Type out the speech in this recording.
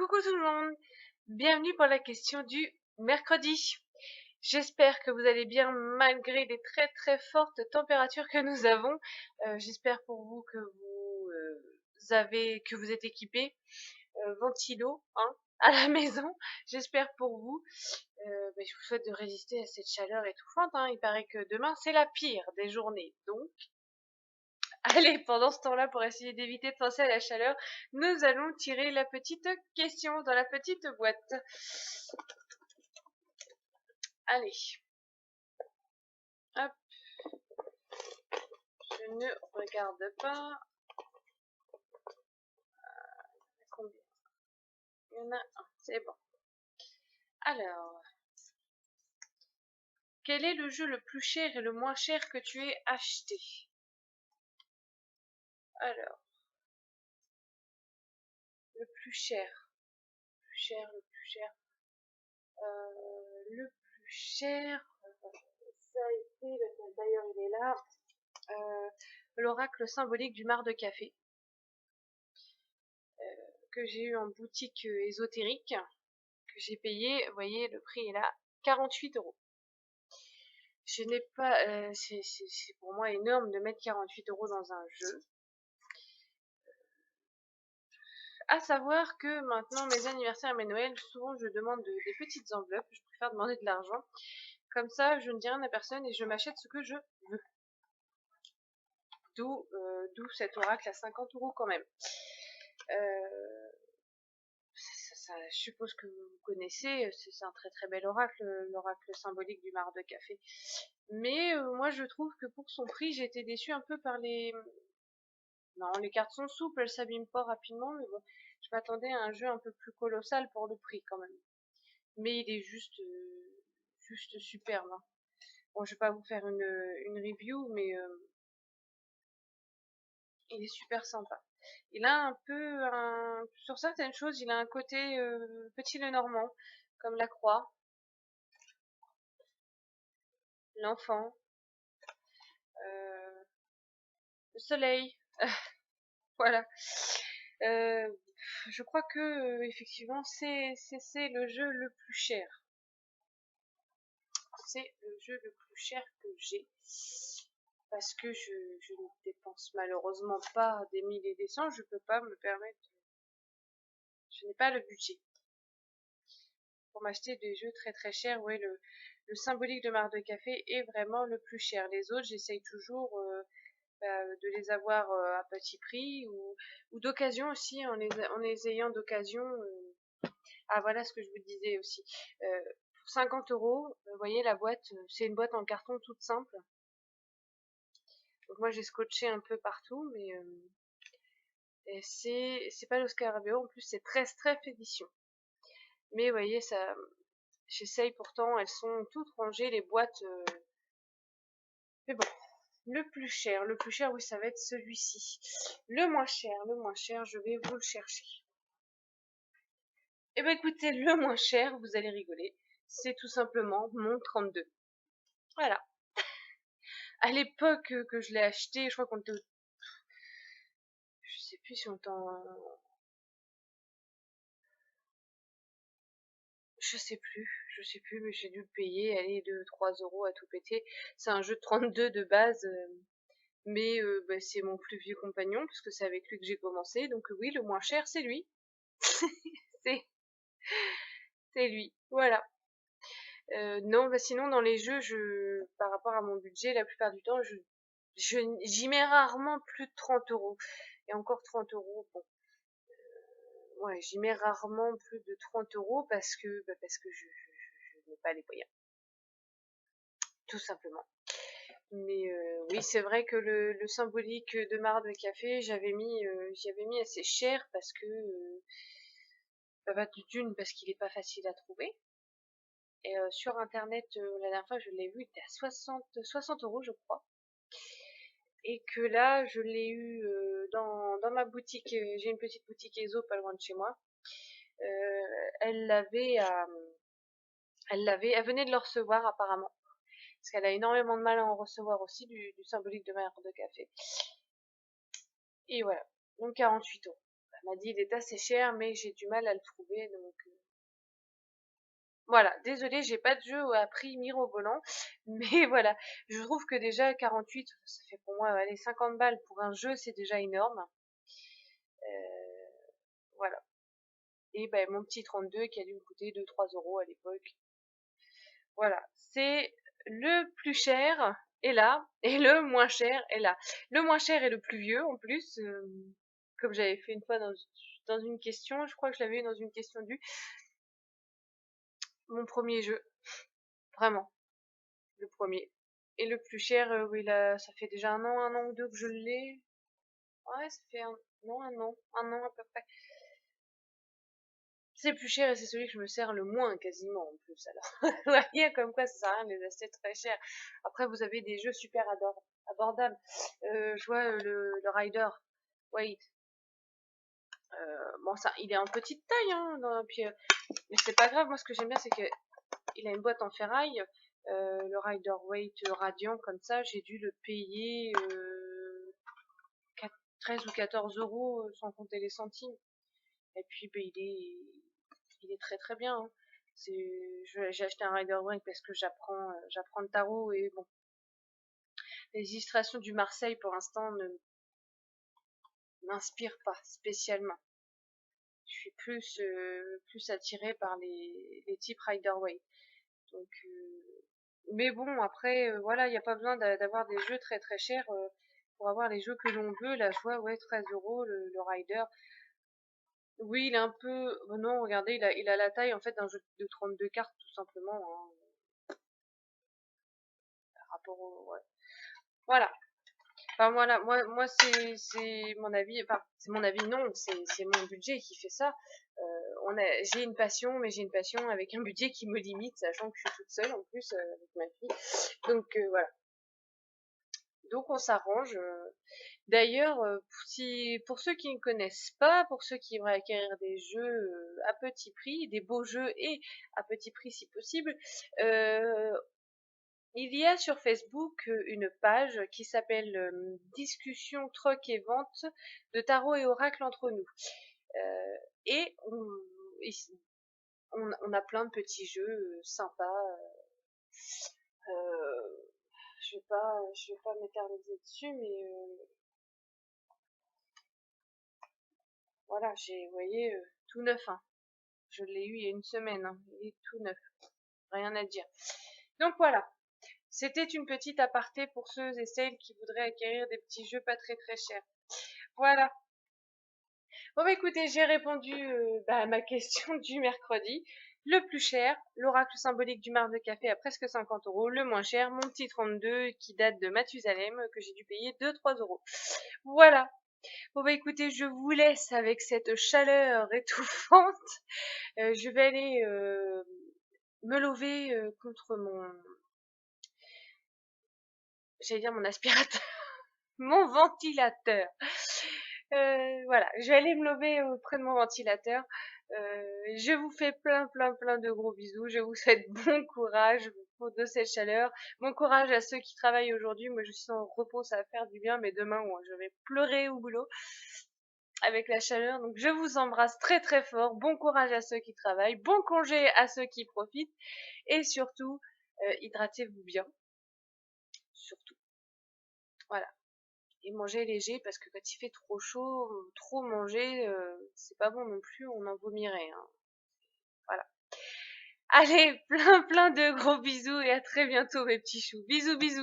Coucou tout le monde, bienvenue pour la question du mercredi. J'espère que vous allez bien malgré les très fortes températures que nous avons. J'espère pour vous que vous êtes équipés ventilo à la maison. J'espère pour vous. Je vous souhaite de résister à cette chaleur étouffante. Il paraît que demain c'est la pire des journées. Donc allez, pendant ce temps-là, pour essayer d'éviter de penser à la chaleur, nous allons tirer la petite question dans la petite boîte. Allez. Hop. Je ne regarde pas. Combien? Il y en a un. C'est bon. Alors. Quel est le jeu le plus cher et le moins cher que tu aies acheté? Alors. Le plus cher. Le plus cher, le plus cher. Le plus cher. Ça a été, d'ailleurs il est là. L'oracle symbolique du mar de café. Que j'ai eu en boutique ésotérique. Que j'ai payé, vous voyez, le prix est là, 48 €. Je n'ai pas, c'est pour moi énorme de mettre 48 € dans un jeu. À savoir que maintenant, mes anniversaires et mes Noëls, souvent je demande des petites enveloppes, je préfère demander de l'argent. Comme ça, je ne dis rien à personne et je m'achète ce que je veux. D'où cet oracle à 50 € quand même. Je suppose que vous connaissez, c'est un très bel oracle, l'oracle symbolique du mar de café. Mais moi je trouve que pour son prix, j'ai été déçue un peu par les... Non, les cartes sont souples, elles s'abîment pas rapidement, mais bon, je m'attendais à un jeu un peu plus colossal pour le prix quand même. Mais il est juste superbe. Bon, je vais pas vous faire une review, mais il est super sympa. Il a un peu sur certaines choses, il a un côté petit Lenormand, comme la croix, l'enfant, le soleil, voilà. Je crois que effectivement c'est le jeu le plus cher. C'est le jeu le plus cher que j'ai. Parce que je ne dépense malheureusement pas des milliers et des cents, je peux pas me permettre. Je n'ai pas le budget pour m'acheter des jeux très chers. Oui, le symbolique de mar de café est vraiment le plus cher. Les autres, j'essaye toujours de les avoir à petit prix ou d'occasion aussi, en les ayant d'occasion. Ah, voilà ce que je vous disais aussi. Pour 50 €, vous voyez la boîte, c'est une boîte en carton toute simple. Donc moi j'ai scotché un peu partout, mais c'est pas le Scarabeo, en plus c'est 13 édition. Mais vous voyez, ça, j'essaye pourtant, elles sont toutes rangées, les boîtes. Mais bon, le plus cher, oui, ça va être celui-ci. Le moins cher, je vais vous le chercher. Eh ben écoutez, le moins cher, vous allez rigoler, c'est tout simplement mon 32. Voilà. À l'époque que je l'ai acheté, je crois qu'on était je sais plus si on était je sais plus, mais j'ai dû le payer, allez, 2-3 € à tout péter. C'est un jeu de 32 de base, mais c'est mon plus vieux compagnon, puisque c'est avec lui que j'ai commencé, donc oui, le moins cher, c'est lui. c'est c'est lui, voilà. Non, sinon dans les jeux, par rapport à mon budget, la plupart du temps, j'y mets rarement plus de 30 €. Et encore 30 €, bon, ouais, j'y mets rarement plus de 30 € parce que je n'ai pas les moyens, tout simplement. Mais oui, c'est vrai que le symbolique de mar de café, j'y avais mis assez cher parce que d'une parce qu'il est pas facile à trouver. Et sur internet, la dernière fois je l'ai vu, il était à 60 € je crois. Et que là, je l'ai eu dans ma boutique, j'ai une petite boutique ESO pas loin de chez moi. Elle l'avait elle venait de le recevoir apparemment. Parce qu'elle a énormément de mal à en recevoir aussi du symbolique de mar de café. Et voilà, donc 48 €. Elle m'a dit il est assez cher, mais j'ai du mal à le trouver, donc voilà. Désolée, j'ai pas de jeu à prix mirobolant, mais voilà. Je trouve que déjà 48, ça fait pour moi, allez, 50 balles pour un jeu, c'est déjà énorme. Voilà. Et ben mon petit 32 qui a dû me coûter 2-3 euros à l'époque. Voilà, c'est le plus cher est là et le moins cher est là. Le moins cher est le plus vieux en plus, comme j'avais fait une fois dans une question, je crois que je l'avais eu dans une question du mon premier jeu, vraiment, le premier. Et le plus cher, oui là, ça fait déjà un an ou deux que je l'ai. Ouais, ça fait un an à peu près. C'est le plus cher et c'est celui que je me sers le moins quasiment en plus. Alors, vous voyez comme quoi ça sert à rien de les acheter très cher. Après, vous avez des jeux super abordables. Je vois le Rider. Wait. Bon, ça, il est en petite taille, hein. Puis, mais c'est pas grave. Moi, ce que j'aime bien, c'est que il a une boîte en ferraille. Le Rider Weight Radiant comme ça, j'ai dû le payer 13 ou 14 euros sans compter les centimes. Et puis, ben, il est très très bien, hein. J'ai acheté un Rider Waite parce que j'apprends le tarot et bon, les illustrations du Marseille pour l'instant ne m'inspirent pas spécialement. Je suis plus attirée par les types Rider Waite. Donc, mais bon, après, voilà, il n'y a pas besoin d'avoir des jeux très très chers pour avoir les jeux que l'on veut. Là, je vois, ouais, 13 euros le Rider. Oui, il est un peu. Oh non, regardez, il a la taille en fait d'un jeu de 32 cartes tout simplement, hein, par rapport au. Ouais. Voilà. Enfin voilà, moi c'est mon avis. Enfin c'est mon avis, non, c'est mon budget qui fait ça. J'ai une passion, mais j'ai une passion avec un budget qui me limite, sachant que je suis toute seule en plus avec ma fille. Donc voilà. Donc on s'arrange. D'ailleurs, pour ceux qui ne connaissent pas, pour ceux qui aimeraient acquérir des jeux à petit prix, des beaux jeux et à petit prix si possible, il y a sur Facebook une page qui s'appelle Discussion, troc et vente de tarot et oracle entre nous. Et on a plein de petits jeux sympas. Euh, je vais pas m'éterniser dessus, mais voilà, vous voyez, tout neuf, hein. Je l'ai eu il y a une semaine, hein. Il est tout neuf, rien à dire. Donc voilà, c'était une petite aparté pour ceux et celles qui voudraient acquérir des petits jeux pas très très chers. Voilà. Bon bah écoutez, j'ai répondu à ma question du mercredi. Le plus cher, l'oracle symbolique du marc de café à presque 50 euros. Le moins cher, mon petit 32 qui date de Mathusalem que j'ai dû payer 2-3 euros. Voilà. Bon bah écoutez, je vous laisse avec cette chaleur étouffante. Je vais aller me lever contre j'allais dire mon aspirateur, mon ventilateur. Voilà, je vais aller me lever auprès de mon ventilateur. Je vous fais plein de gros bisous. Je vous souhaite bon courage de cette chaleur. Bon courage à ceux qui travaillent aujourd'hui. Moi, je suis en repos, ça va faire du bien, mais demain, moi, je vais pleurer au boulot avec la chaleur. Donc, je vous embrasse très très fort. Bon courage à ceux qui travaillent. Bon congé à ceux qui profitent. Et surtout, hydratez-vous bien. Surtout. Voilà. Et manger léger parce que quand il fait trop chaud, trop manger, c'est pas bon non plus, on en vomirait, hein. Voilà. Allez, plein de gros bisous et à très bientôt mes petits choux. Bisous bisous.